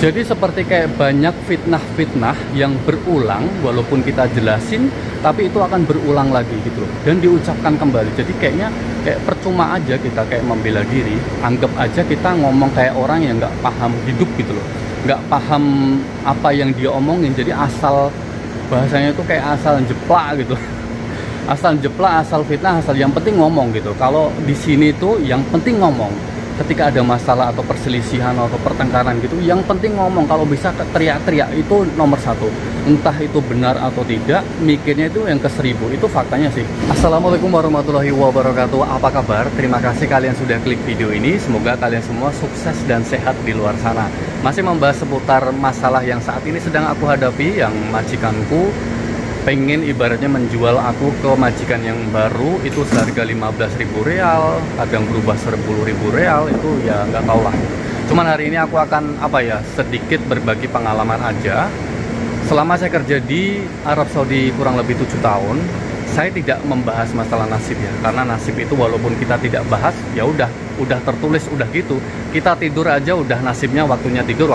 Jadi seperti kayak banyak fitnah-fitnah yang berulang, walaupun kita jelasin, tapi itu akan berulang lagi gitu loh, dan diucapkan kembali. Jadi kayaknya kayak percuma aja kita kayak membela diri. Anggap aja kita ngomong kayak orang yang nggak paham hidup gitu loh, nggak paham apa yang dia omongin. Jadi asal bahasanya itu kayak asal jeplak gitu. Asal jeplak, asal fitnah, asal yang penting ngomong gitu. Kalau di sini tuh yang penting ngomong. Ketika ada masalah atau perselisihan atau pertengkaran gitu, yang penting ngomong. Kalau bisa teriak-teriak, itu nomor satu. Entah itu benar atau tidak, mikirnya itu yang ke 1000. Itu faktanya sih. Assalamualaikum warahmatullahi wabarakatuh. Apa kabar? Terima kasih kalian sudah klik video ini. Semoga kalian semua sukses dan sehat di luar sana. Masih membahas seputar masalah yang saat ini sedang aku hadapi, yang majikanku pengen ibaratnya menjual aku ke majikan yang baru itu seharga 15.000 real, kadang berubah 10.000 real, itu ya nggak tahu lah. Cuman hari ini aku akan sedikit berbagi pengalaman aja. Selama saya kerja di Arab Saudi kurang lebih 7 tahun, saya tidak membahas masalah nasib ya, karena nasib itu walaupun kita tidak bahas, ya udah tertulis, udah gitu. Kita tidur aja udah nasibnya, waktunya tidur,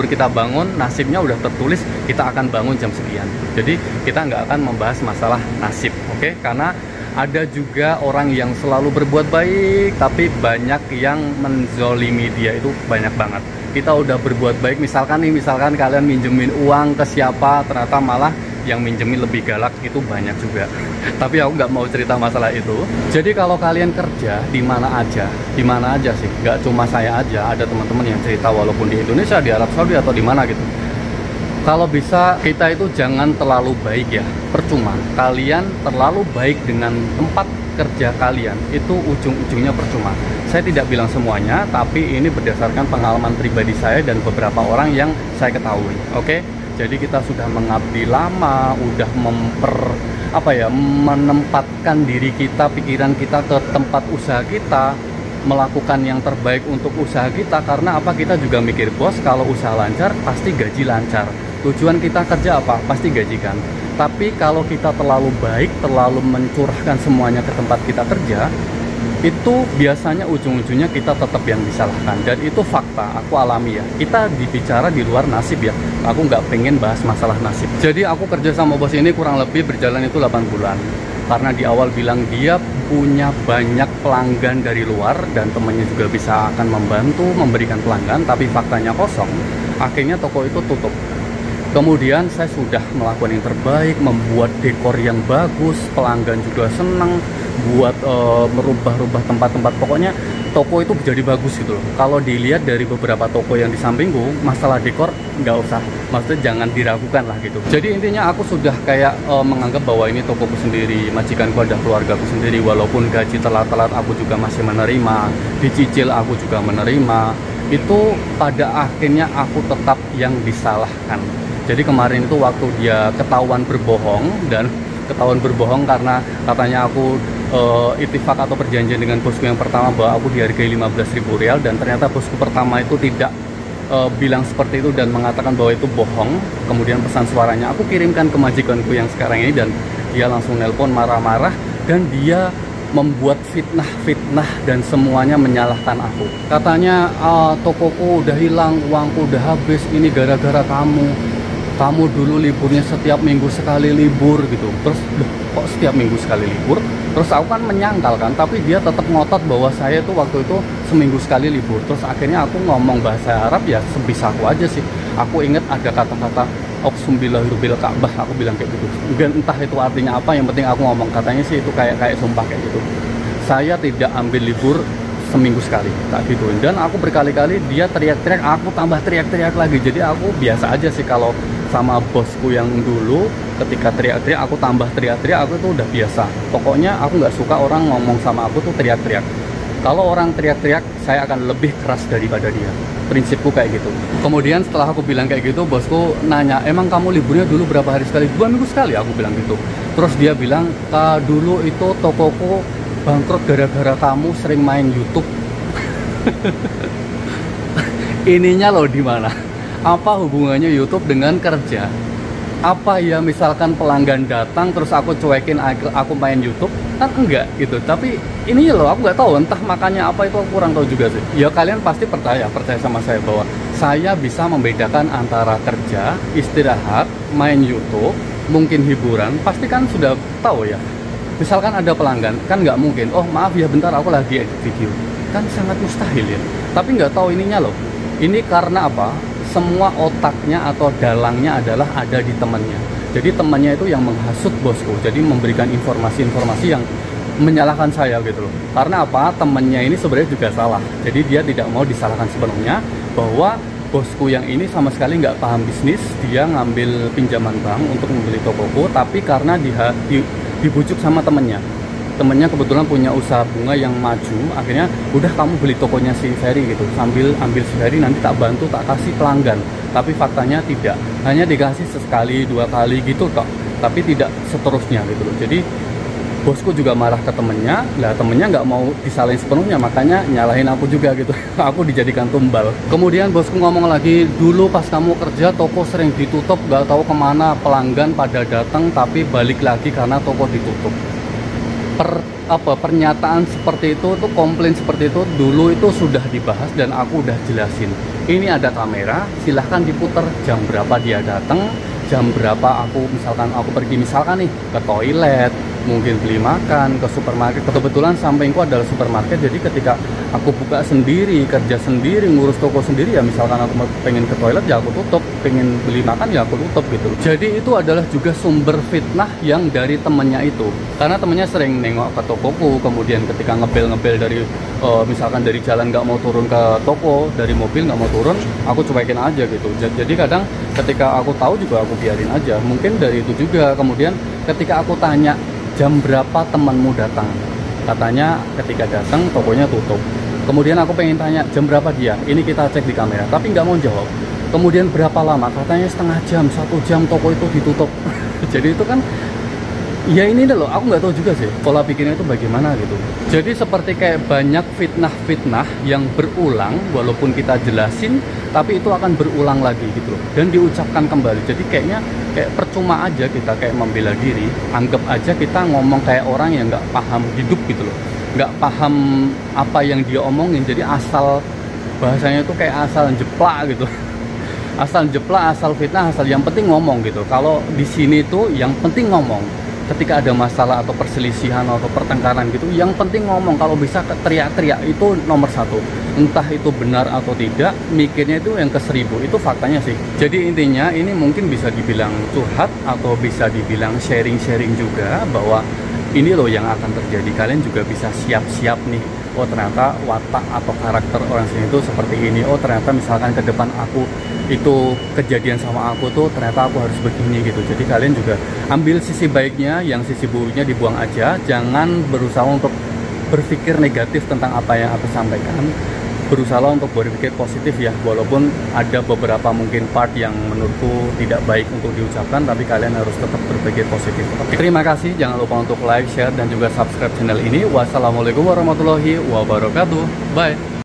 kita bangun nasibnya udah tertulis, kita akan bangun jam sekian. Jadi kita nggak akan membahas masalah nasib, oke? Karena ada juga orang yang selalu berbuat baik, tapi banyak yang menzolimi dia, itu banyak banget. Kita udah berbuat baik, misalkan kalian minjemin uang ke siapa, ternyata malah yang minjemin lebih galak, itu banyak juga. Tapi aku nggak mau cerita masalah itu. Jadi kalau kalian kerja di mana aja sih, nggak cuma saya aja, ada teman-teman yang cerita walaupun di Indonesia, di Arab Saudi atau di mana gitu. Kalau bisa kita itu jangan terlalu baik ya, percuma. Kalian terlalu baik dengan tempat kerja kalian, itu ujung-ujungnya percuma. Saya tidak bilang semuanya, tapi ini berdasarkan pengalaman pribadi saya dan beberapa orang yang saya ketahui, oke? Jadi kita sudah mengabdi lama, udah menempatkan diri kita, pikiran kita ke tempat usaha kita, melakukan yang terbaik untuk usaha kita. Karena apa? Kita juga mikir, bos, kalau usaha lancar pasti gaji lancar. Tujuan kita kerja apa? Pasti gaji kan. Tapi kalau kita terlalu baik, terlalu mencurahkan semuanya ke tempat kita kerja, itu biasanya ujung-ujungnya kita tetap yang disalahkan. Dan itu fakta, aku alami ya. Kita dibicara di luar nasib ya, aku nggak pengen bahas masalah nasib. Jadi aku kerja sama bos ini kurang lebih berjalan itu 8 bulan. Karena di awal bilang dia punya banyak pelanggan dari luar, dan temannya juga bisa akan membantu memberikan pelanggan, tapi faktanya kosong. Akhirnya toko itu tutup. Kemudian saya sudah melakukan yang terbaik, membuat dekor yang bagus, pelanggan juga senang, buat merubah-rubah tempat-tempat. Pokoknya toko itu jadi bagus gitu loh. Kalau dilihat dari beberapa toko yang di sampingku, masalah dekor nggak usah, maksudnya jangan diragukan lah gitu. Jadi intinya aku sudah kayak menganggap bahwa ini tokoku sendiri, majikanku ada keluargaku sendiri. Walaupun gaji telat-telat aku juga masih menerima, dicicil aku juga menerima. Itu pada akhirnya aku tetap yang disalahkan. Jadi kemarin itu waktu dia ketahuan berbohong, dan ketahuan berbohong karena katanya aku itifak atau perjanjian dengan bosku yang pertama bahwa aku dihargai 15.000 real, dan ternyata bosku pertama itu tidak bilang seperti itu dan mengatakan bahwa itu bohong. Kemudian pesan suaranya aku kirimkan ke majikanku yang sekarang ini, dan dia langsung nelpon marah-marah, dan dia membuat fitnah dan semuanya menyalahkan aku. Katanya tokoku udah hilang, uangku udah habis, ini gara-gara kamu dulu liburnya setiap minggu sekali libur gitu. Terus kok setiap minggu sekali libur? Terus aku kan menyangkal kan, tapi dia tetap ngotot bahwa saya tuh waktu itu seminggu sekali libur. Terus akhirnya aku ngomong bahasa Arab ya sebisa aku aja sih. Aku inget ada kata-kata Aqsum billahi Ka'bah, aku bilang kayak gitu. Dan entah itu artinya apa, yang penting aku ngomong. Katanya sih itu kayak sumpah kayak gitu. Saya tidak ambil libur seminggu sekali, tak gituin. Dan aku berkali-kali dia teriak-teriak, aku tambah teriak-teriak lagi. Jadi aku biasa aja sih kalau sama bosku yang dulu, ketika teriak-teriak aku tambah teriak-teriak, aku tuh udah biasa. Pokoknya aku nggak suka orang ngomong sama aku tuh teriak-teriak. Kalau orang teriak-teriak, saya akan lebih keras daripada dia. Prinsipku kayak gitu. Kemudian setelah aku bilang kayak gitu, bosku nanya, emang kamu liburnya dulu berapa hari sekali? 2 minggu sekali, aku bilang gitu. Terus dia bilang, dulu itu tokoku bangkrut gara-gara kamu sering main YouTube. Ininya loh di mana? Apa hubungannya YouTube dengan kerja? Apa ya misalkan pelanggan datang terus aku cuekin, aku main YouTube, kan enggak gitu. Tapi ini loh aku nggak tahu entah makanya apa, itu aku kurang tahu juga sih. Ya kalian pasti percaya sama saya bahwa saya bisa membedakan antara kerja, istirahat, main YouTube, mungkin hiburan. Pasti kan sudah tahu ya. Misalkan ada pelanggan, kan nggak mungkin, oh maaf ya bentar aku lagi edit video. Kan sangat mustahil ya. Tapi nggak tahu ininya loh. Ini karena apa? Semua otaknya atau dalangnya adalah ada di temannya. Jadi temannya itu yang menghasut bosku. Jadi memberikan informasi-informasi yang menyalahkan saya gitu loh. Karena apa? Temannya ini sebenarnya juga salah. Jadi dia tidak mau disalahkan sepenuhnya bahwa bosku yang ini sama sekali nggak paham bisnis. Dia ngambil pinjaman bank untuk membeli tokoku, tapi karena dibujuk sama temennya kebetulan punya usaha bunga yang maju, akhirnya udah kamu beli tokonya si Ferry gitu, sambil ambil si Ferry, nanti tak bantu, tak kasih pelanggan. Tapi faktanya tidak, hanya dikasih sekali 2 kali gitu kok, tapi tidak seterusnya gitu loh. Jadi bosku juga marah ke temennya, lah temennya nggak mau disalahin sepenuhnya, makanya nyalahin aku juga gitu. Aku dijadikan tumbal. Kemudian bosku ngomong lagi, dulu pas kamu kerja toko sering ditutup, nggak tahu kemana, pelanggan pada datang tapi balik lagi karena toko ditutup. Pernyataan seperti itu tuh, komplain seperti itu dulu itu sudah dibahas dan aku udah jelasin. Ini ada kamera, silahkan diputar jam berapa dia datang, jam berapa misalkan aku pergi misalkan nih ke toilet, mungkin beli makan, ke supermarket. Kebetulan sampingku adalah supermarket, jadi ketika aku buka sendiri, kerja sendiri, ngurus toko sendiri, ya misalkan aku pengen ke toilet ya aku tutup, pengen beli makan ya aku tutup gitu. Jadi itu adalah juga sumber fitnah yang dari temennya itu, karena temennya sering nengok ke tokoku, kemudian ketika ngebel dari misalkan dari jalan nggak mau turun ke toko, dari mobil nggak mau turun, aku cuekin aja gitu. Jadi kadang ketika aku tahu juga aku biarin aja. Mungkin dari itu juga. Kemudian ketika aku tanya jam berapa temanmu datang, katanya ketika datang tokonya tutup. Kemudian aku pengen tanya jam berapa dia, ini kita cek di kamera, tapi nggak mau jawab. Kemudian berapa lama, katanya setengah jam, 1 jam toko itu ditutup. Jadi itu kan ya ini loh, aku nggak tahu juga sih pola pikirnya itu bagaimana gitu. Jadi seperti kayak banyak fitnah-fitnah yang berulang, walaupun kita jelasin tapi itu akan berulang lagi gitu loh, dan diucapkan kembali. Jadi kayaknya kayak percuma aja kita kayak membela diri, anggap aja kita ngomong kayak orang yang nggak paham hidup gitu loh, nggak paham apa yang dia omongin. Jadi asal bahasanya itu kayak asal jeplak gitu. Asal jeplak, asal fitnah, asal yang penting ngomong gitu. Kalau di sini tuh yang penting ngomong. Ketika ada masalah atau perselisihan atau pertengkaran gitu, yang penting ngomong. Kalau bisa teriak-teriak, itu nomor 1. Entah itu benar atau tidak, mikirnya itu yang ke 1000, itu faktanya sih. Jadi intinya ini mungkin bisa dibilang curhat atau bisa dibilang sharing-sharing juga, bahwa ini loh yang akan terjadi. Kalian juga bisa siap-siap nih, oh ternyata watak atau karakter orang sini itu seperti ini. Oh ternyata misalkan ke depan aku itu kejadian sama aku tuh, ternyata aku harus begini gitu. Jadi kalian juga ambil sisi baiknya, yang sisi buruknya dibuang aja. Jangan berusaha untuk berpikir negatif tentang apa yang aku sampaikan. Berusaha untuk berpikir positif ya, walaupun ada beberapa mungkin part yang menurutku tidak baik untuk diucapkan, tapi kalian harus tetap berpikir positif. Oke, terima kasih, jangan lupa untuk like, share, dan juga subscribe channel ini. Wassalamualaikum warahmatullahi wabarakatuh. Bye.